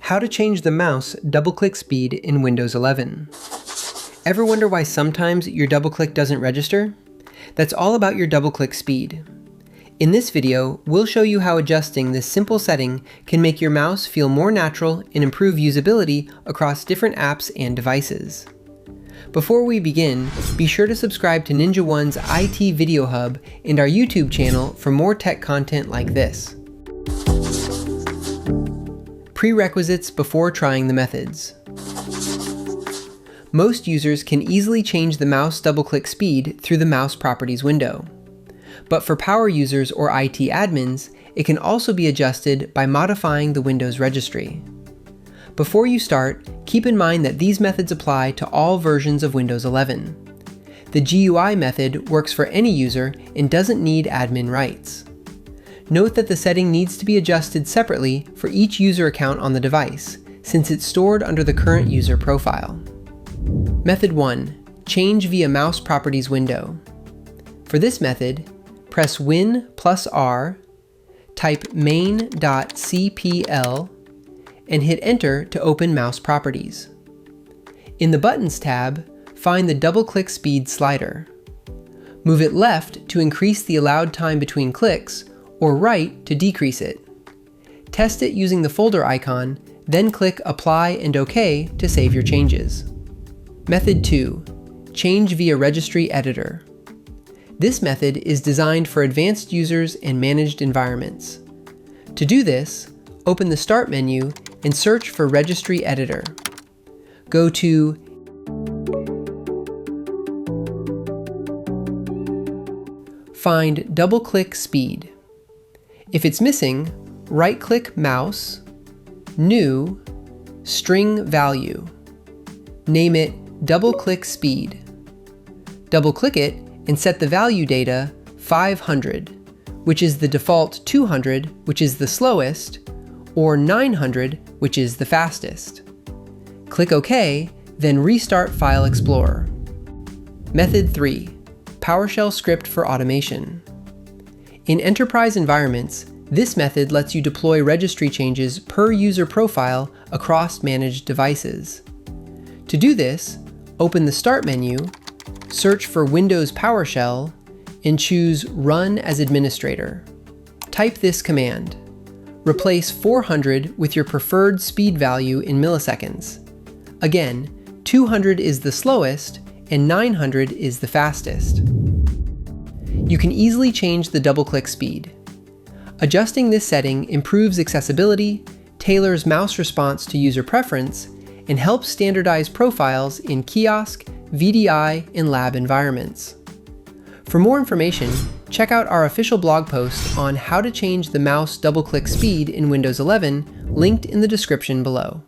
How to change the mouse double-click speed in Windows 11. Ever wonder why sometimes your double-click doesn't register? That's all about your double-click speed. In this video, we'll show you how adjusting this simple setting can make your mouse feel more natural and improve usability across different apps and devices. Before we begin, be sure to subscribe to Ninja One's IT Video Hub and our YouTube channel for more tech content like this. Prerequisites before trying the methods. Most users can easily change the mouse double-click speed through the Mouse Properties window. But for power users or IT admins, it can also be adjusted by modifying the Windows Registry. Before you start, keep in mind that these methods apply to all versions of Windows 11. The GUI method works for any user and doesn't need admin rights. Note that the setting needs to be adjusted separately for each user account on the device, since it's stored under the current user profile. Method 1. Change via Mouse Properties window. For this method, press Win plus R, type main.cpl, and hit Enter to open Mouse Properties. In the Buttons tab, find the double-click speed slider. Move it left to increase the allowed time between clicks, or right to decrease it. Test it using the folder icon, then click Apply and OK to save your changes. Method 2. Change via Registry Editor. This method is designed for advanced users and managed environments. To do this, open the Start menu and search for Registry Editor. Go to Find Double-Click Speed. If it's missing, right-click Mouse, New, String Value. Name it Double-Click Speed. Double-click it and set the value data 500, which is the default 200, which is the slowest, or 900, which is the fastest. Click OK, then restart File Explorer. Method 3. PowerShell script for automation. In enterprise environments, this method lets you deploy registry changes per user profile across managed devices. To do this, open the Start menu, search for Windows PowerShell, and choose Run as Administrator. Type this command. Replace 400 with your preferred speed value in milliseconds. Again, 200 is the slowest, and 900 is the fastest. You can easily change the double-click speed. Adjusting this setting improves accessibility, tailors mouse response to user preference, and helps standardize profiles in kiosk, VDI, and lab environments. For more information, check out our official blog post on how to change the mouse double-click speed in Windows 11, linked in the description below.